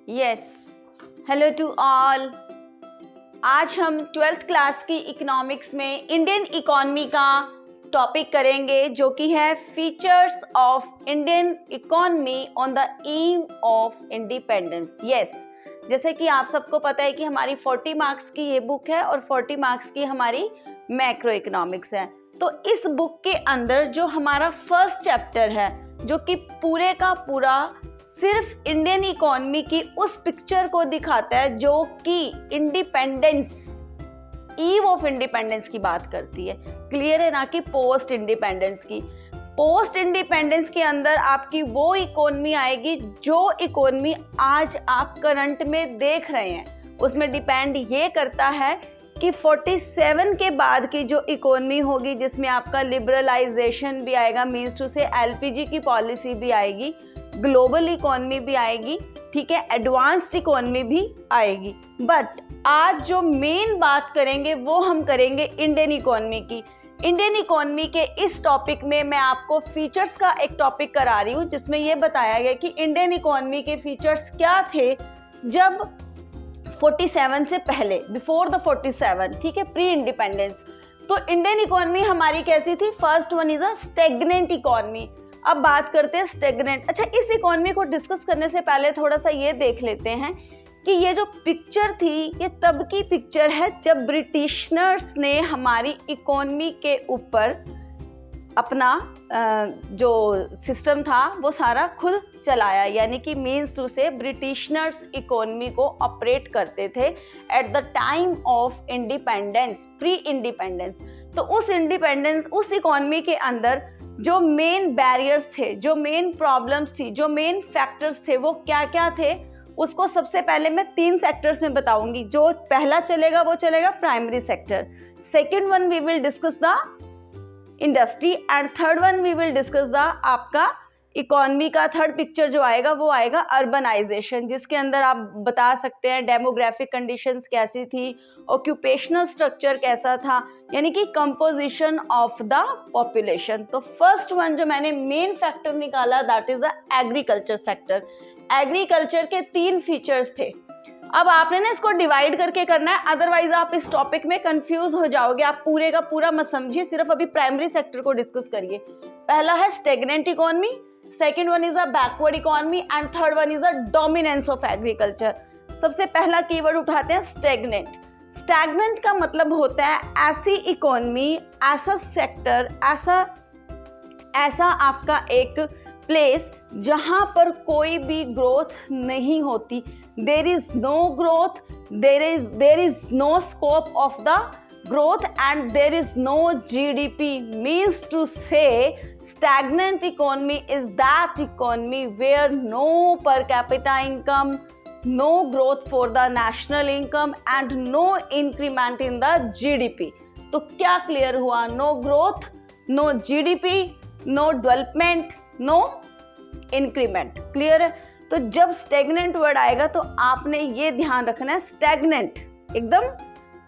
Yes, hello to all. आज हम 12th class की इकोनॉमिक्स में इंडियन इकोनॉमी का टॉपिक करेंगे, जो कि है features of Indian economy on the eve of independence. Yes, जैसे कि आप सबको पता है कि हमारी 40 मार्क्स की ये बुक है और 40 मार्क्स की हमारी मैक्रो इकोनॉमिक्स है। तो इस बुक के अंदर जो हमारा फर्स्ट चैप्टर है, जो कि पूरे का पूरा सिर्फ इंडियन इकोनॉमी की उस पिक्चर को दिखाता है जो कि इंडिपेंडेंस, ईव ऑफ इंडिपेंडेंस की बात करती है। क्लियर है ना, कि पोस्ट इंडिपेंडेंस की। पोस्ट इंडिपेंडेंस के अंदर आपकी वो इकोनॉमी आएगी जो इकोनॉमी आज आप करंट में देख रहे हैं। उसमें डिपेंड ये करता है कि 47 के बाद की जो इकोनॉमी होगी, जिसमें आपका लिबरलाइजेशन भी आएगा, मीन्स टू से एलपीजी की पॉलिसी भी आएगी, ग्लोबल इकोनॉमी भी आएगी, ठीक है, एडवांस्ड इकोनॉमी भी आएगी। बट आज जो मेन बात करेंगे वो हम करेंगे इंडियन इकोनॉमी की। इंडियन इकोनॉमी के इस टॉपिक में मैं आपको फीचर्स का एक टॉपिक करा रही हूँ, जिसमें ये बताया गया कि इंडियन इकोनॉमी के फीचर्स क्या थे जब 47 से पहले, बिफोर द 47, ठीक है, प्री इंडिपेंडेंस। तो इंडियन इकोनॉमी हमारी कैसी थी? First one is a stagnant economy. अब बात करते हैं स्टेगनेंट। अच्छा, इस इकोनॉमी को डिस्कस करने से पहले थोड़ा सा ये देख लेते हैं कि ये जो पिक्चर थी, ये तब की पिक्चर है जब ब्रिटिशर्स ने हमारी इकोनॉमी के ऊपर अपना जो सिस्टम था वो सारा खुद चलाया। यानी कि मीन्स टू से ब्रिटिशर्स इकोनॉमी को ऑपरेट करते थे at the time of independence, pre independence. तो उस इंडिपेंडेंस, उस इकोनॉमी के अंदर जो मेन बैरियर्स थे, जो मेन प्रॉब्लम्स थी, जो मेन फैक्टर्स थे, वो क्या क्या थे, उसको सबसे पहले मैं 3 सेक्टर्स में बताऊंगी। जो पहला चलेगा वो चलेगा primary sector, second one we will discuss the industry, and third one we will discuss the आपका इकोनॉमी का थर्ड पिक्चर जो आएगा वो आएगा अर्बनाइजेशन, जिसके अंदर आप बता सकते हैं डेमोग्राफिक कंडीशंस कैसी थी, ऑक्यूपेशनल स्ट्रक्चर कैसा था, यानी कि कंपोजिशन ऑफ द पॉपुलेशन। तो फर्स्ट वन जो मैंने मेन फैक्टर निकाला, that is the agriculture sector. Agriculture के 3 फीचर्स थे। अब आपने ना इसको डिवाइड करके करना है, अदरवाइज आप इस टॉपिक में कंफ्यूज हो जाओगे। आप पूरे का पूरा मत समझिए, सिर्फ अभी प्राइमरी सेक्टर को डिस्कस करिए। पहला है stagnant economy, second one is a backward economy, and third one is a dominance of agriculture. सबसे पहला कीवर्ड उठाते हैं स्टेगनेंट। स्टैग्नेंट का मतलब होता है ऐसी इकोनॉमी, ऐसा सेक्टर, ऐसा आपका एक प्लेस जहां पर कोई भी ग्रोथ नहीं होती। There is no growth, there is no scope of the growth, and there is no GDP. Means to say stagnant economy is that economy where no per capita income, no growth for the national income, and no increment in the GDP. तो क्या clear हुआ? No growth, no GDP, no development, no increment. Clear है? तो जब stagnant word आएगा तो आपने ये ध्यान रखना है, स्टेगनेंट एकदम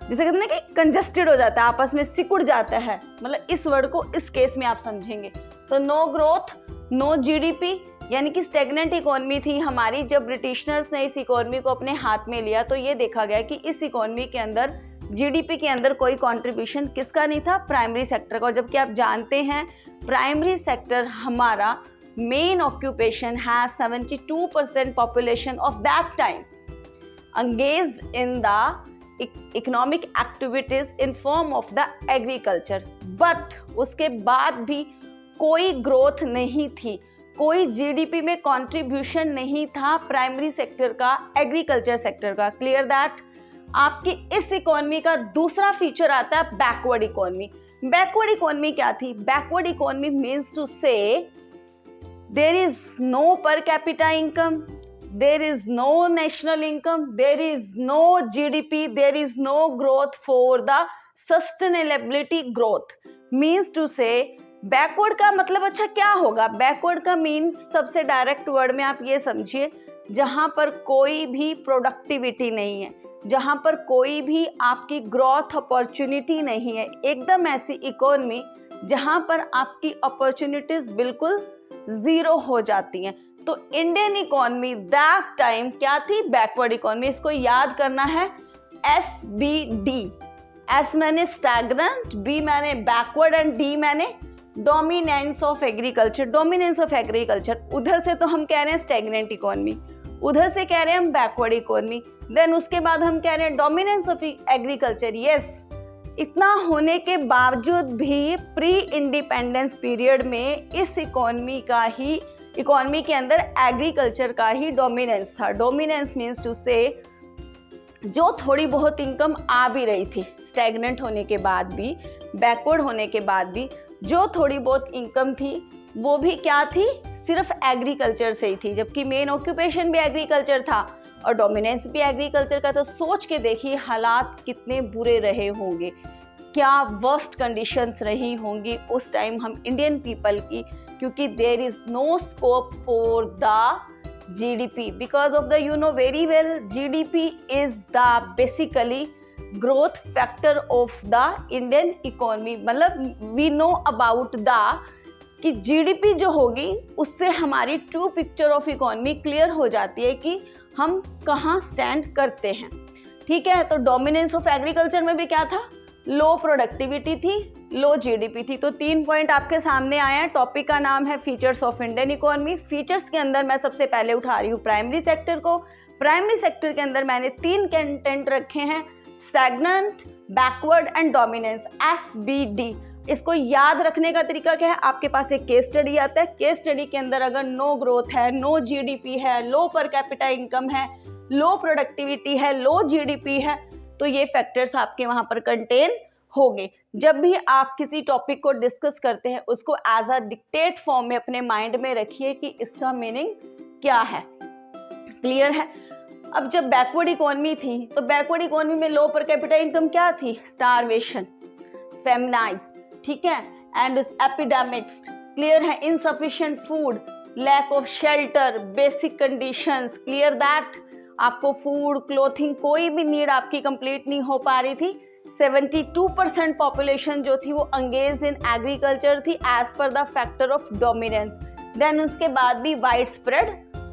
जिसे कहते हैं कि कंजस्टेड हो जाता है, आपस में सिकुड़ जाता है, मतलब इस वर्ड को इस केस में आप समझेंगे। तो नो ग्रोथ, नो जीडीपी, यानी कि स्टेगनेंट इकोनॉमी थी हमारी। जब ब्रिटिशर्स ने इस इकोनॉमी को अपने हाथ में लिया तो ये देखा गया कि इस इकोनॉमी के अंदर, जीडीपी के अंदर कोई कंट्रीब्यूशन किसका नहीं था? प्राइमरी सेक्टर का। और जबकि आप जानते हैं प्राइमरी सेक्टर हमारा मेन ऑक्यूपेशन है 72% population of that time engaged in the economic activities in form of the agriculture. But उसके बाद भी कोई ग्रोथ नहीं थी, कोई जीडीपी में कंट्रीब्यूशन नहीं था प्राइमरी सेक्टर का, एग्रीकल्चर सेक्टर का। Clear that? आपकी इस इकोनॉमी का दूसरा फीचर आता है बैकवर्ड इकोनॉमी। बैकवर्ड इकोनॉमी क्या थी? Backward economy means to say there is no per capita income, there is no national income, there is no GDP, there is no growth for the sustainability growth. Means to say backward का मतलब अच्छा क्या होगा? backward का means सबसे direct word में आप ये समझिए, जहाँ पर कोई भी प्रोडक्टिविटी नहीं है, जहाँ पर कोई भी आपकी ग्रोथ अपॉर्चुनिटी नहीं है, एकदम ऐसी इकोनॉमी जहाँ पर आपकी अपॉर्चुनिटीज बिल्कुल जीरो हो जाती हैं। तो इंडियन इकोनॉमी दैट टाइम क्या थी? Backward economy. इसको याद करना है, SBD। एस मैंने स्टैग्नेंट, बी मैंने बैकवर्ड एंड डी मैंने dominance of agriculture. Dominance of agriculture, उधर से तो हम कह रहे हैं स्टैग्नेंट इकोनॉमी, उधर से कह रहे हैं हम बैकवर्ड इकोनॉमी, देन उसके बाद हम कह रहे हैं डोमिनेंस ऑफ एग्रीकल्चर। यस, इतना होने के बावजूद भी प्री इंडिपेंडेंस पीरियड में इस इकोनॉमी के अंदर एग्रीकल्चर का ही डोमिनेंस था। डोमिनेंस मीन्स टू से जो थोड़ी बहुत इनकम आ भी रही थी, स्टैग्नेंट होने के बाद भी, बैकवर्ड होने के बाद भी जो थोड़ी बहुत इनकम थी वो भी क्या थी? सिर्फ एग्रीकल्चर से ही थी, जबकि मेन ऑक्यूपेशन भी एग्रीकल्चर था और डोमिनेंस भी एग्रीकल्चर का। तो सोच के देखिए हालात कितने बुरे रहे होंगे, क्या वर्स्ट कंडीशंस रही होंगी उस टाइम हम इंडियन पीपल की, क्योंकि there is no scope for the GDP because of the, you know very well, GDP is the basically growth factor of the Indian economy। मतलब we know about the कि GDP जो होगी उससे हमारी true picture of economy clear हो जाती है कि हम कहाँ स्टैंड करते हैं। ठीक है, तो डोमिनेंस ऑफ एग्रीकल्चर में भी क्या था? लो प्रोडक्टिविटी थी, लो जीडीपी थी। तो 3 पॉइंट आपके सामने आए हैं। टॉपिक का नाम है features of Indian economy. Features के अंदर मैं सबसे पहले उठा रही हूँ प्राइमरी सेक्टर को। प्राइमरी सेक्टर के अंदर मैंने 3 कंटेंट रखे हैं, stagnant, backward and dominance, SBD। इसको याद रखने का तरीका क्या है? आपके पास एक केस स्टडी आता है, केस स्टडी के अंदर अगर नो ग्रोथ है, नो जीडीपी है, लो पर कैपिटा इनकम है, लो प्रोडक्टिविटी है, लो जीडीपी है, तो ये फैक्टर्स आपके वहां पर कंटेन होंगे। जब भी आप किसी टॉपिक को डिस्कस करते हैं उसको एज अ डिक्टेट फॉर्म में अपने माइंड में रखिए कि इसका मीनिंग क्या है। क्लियर है? अब जब बैकवर्ड इकोनॉमी थी तो बैकवर्ड इकोनॉमी में लो पर कैपिटा इनकम क्या थी? स्टारवेशन, फेमिनाइज, ठीक है, एंड एपिडेमिक्स। क्लियर है? Insufficient food, lack of shelter, basic conditions. Clear that? आपको फूड, क्लोथिंग, कोई भी नीड आपकी कंप्लीट नहीं हो पा रही थी। 72% पॉपुलेशन जो थी वो एंगेज्ड इन एग्रीकल्चर थी as per the factor of dominance. Then उसके बाद भी wide spread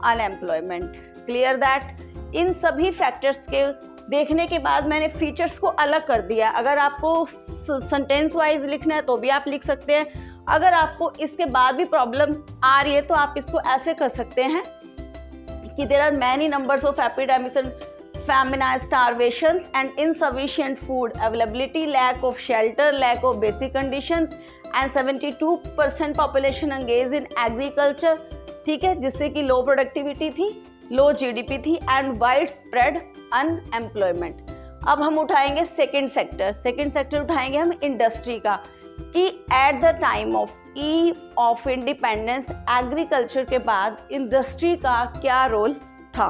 unemployment. Clear that? इन सभी फैक्टर्स के देखने के बाद मैंने फीचर्स को अलग कर दिया। अगर आपको सेंटेंस वाइज लिखना है तो भी आप लिख सकते हैं। अगर आपको इसके बाद भी प्रॉब्लम आ रही है तो आप इसको ऐसे कर सकते हैं कि there are many numbers of epidemics and famine, starvations and insufficient food availability, lack of shelter, lack of basic conditions and 72% population engaged in agriculture। ठीक है, जिससे कि लो प्रोडक्टिविटी थी, लो जीडीपी थी एंड वाइड स्प्रेड अनएम्प्लॉयमेंट। अब हम उठाएंगे second sector. Second sector उठाएंगे हम इंडस्ट्री का, कि at the time of independence agriculture के बाद इंडस्ट्री का क्या रोल था।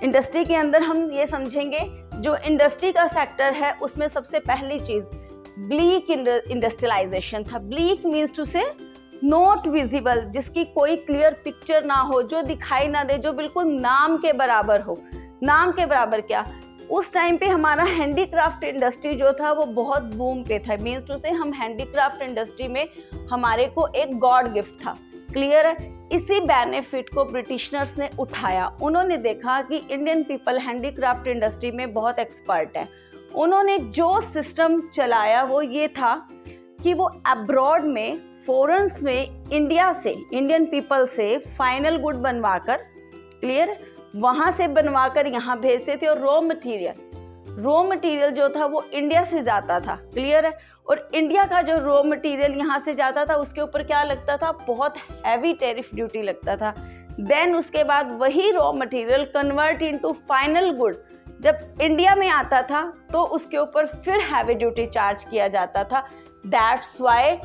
इंडस्ट्री के अंदर हम ये समझेंगे, जो इंडस्ट्री का सेक्टर है उसमें सबसे पहली चीज ब्लीक इंडस्ट्रियलाइजेशन था। ब्लीक मीन्स टू से नॉट विजिबल, जिसकी कोई क्लियर पिक्चर ना हो, जो दिखाई ना दे, जो बिल्कुल नाम के बराबर हो। नाम के बराबर क्या? उस टाइम पे हमारा हैंडीक्राफ्ट इंडस्ट्री जो था वो बहुत बूम पे था। मीन्स टू से हम हैंडीक्राफ्ट इंडस्ट्री में हमारे को एक गॉड गिफ्ट था। क्लियर है? इसी बेनिफिट को ब्रिटिशर्स ने उठाया। उन्होंने देखा कि इंडियन पीपल हैंडीक्राफ्ट इंडस्ट्री में बहुत एक्सपर्ट है। उन्होंने जो सिस्टम चलाया वो ये था कि वो अब्रॉड में, फॉरेन्स में इंडिया से, इंडियन पीपल से फाइनल गुड बनवाकर, क्लियर, वहाँ से बनवाकर यहाँ भेजते थे। और रॉ मटेरियल जो था वो इंडिया से जाता था। क्लियर है? और इंडिया का जो रॉ मटेरियल यहाँ से जाता था उसके ऊपर क्या लगता था? बहुत हैवी टैरिफ ड्यूटी लगता था। देन उसके बाद वही raw material convert into final good जब इंडिया में आता था तो उसके ऊपर फिर हैवी ड्यूटी चार्ज किया जाता था। दैट्स वाई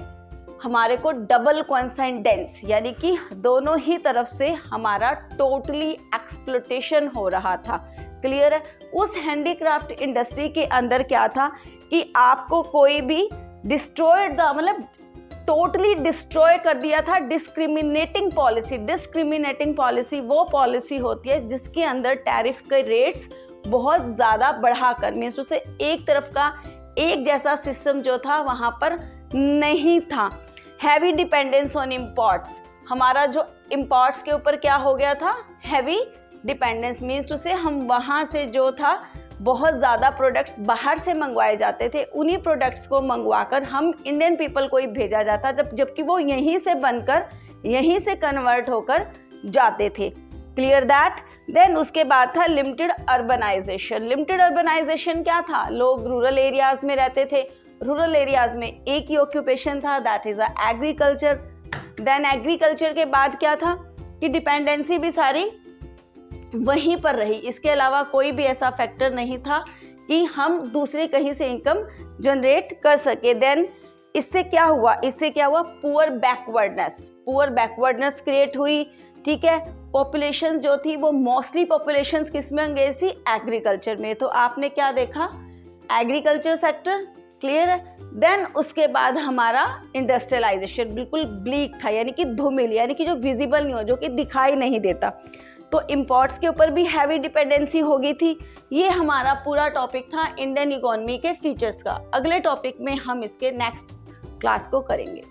हमारे को डबल कॉन्साइडेंस, यानी कि दोनों ही तरफ से हमारा टोटली एक्सप्लोटेशन हो रहा था। क्लियर है? उस हैंडीक्राफ्ट इंडस्ट्री के अंदर क्या था कि आपको कोई भी डिस्ट्रॉयड द, मतलब टोटली डिस्ट्रॉय कर दिया था। डिस्क्रिमिनेटिंग पॉलिसी वो पॉलिसी होती है जिसके अंदर टैरिफ के रेट्स बहुत ज़्यादा बढ़ाकर, मीन्स उसे एक तरफ का एक जैसा सिस्टम जो था वहाँ पर नहीं था। हैवी डिपेंडेंस ऑन इम्पोर्ट्स, हमारा जो इम्पोर्ट्स के ऊपर क्या हो गया था, हैवी डिपेंडेंस, मीन्स टू से हम वहाँ से जो था बहुत ज़्यादा प्रोडक्ट्स बाहर से मंगवाए जाते थे, उन्हीं प्रोडक्ट्स को मंगवाकर हम इंडियन पीपल को ही भेजा जाता, जबकि वो यहीं से बनकर यहीं से कन्वर्ट होकर जाते थे। Clear that. देन उसके बाद था लिमिटेड अर्बनाइजेशन। लिमिटेड अर्बनाइजेशन क्या था, लोग रूरल एरियाज में रहते थे, रूरल एरियाज में एक ही ऑक्यूपेशन था, that is agriculture. Then agriculture के बाद क्या था कि डिपेंडेंसी भी सारी वहीं पर रही, इसके अलावा कोई भी ऐसा फैक्टर नहीं था कि हम दूसरे कहीं से इनकम जनरेट कर सके। देन इससे क्या हुआ, पुअर बैकवर्डनेस क्रिएट हुई, ठीक है। पॉपुलेशन जो थी वो मोस्टली पॉपुलेशन किस में एंगेज थी, एग्रीकल्चर में, तो आपने क्या देखा, एग्रीकल्चर सेक्टर। क्लियर है। देन उसके बाद हमारा इंडस्ट्रियलाइजेशन बिल्कुल ब्लीक था, यानी कि धूमिल, यानी कि जो विजिबल नहीं हो, जो कि दिखाई नहीं देता, तो इम्पोर्ट्स के ऊपर भी हैवी डिपेंडेंसी हो गई थी। ये हमारा पूरा टॉपिक था इंडियन इकोनॉमी के फीचर्स का। अगले टॉपिक में हम इसके नेक्स्ट क्लास को करेंगे।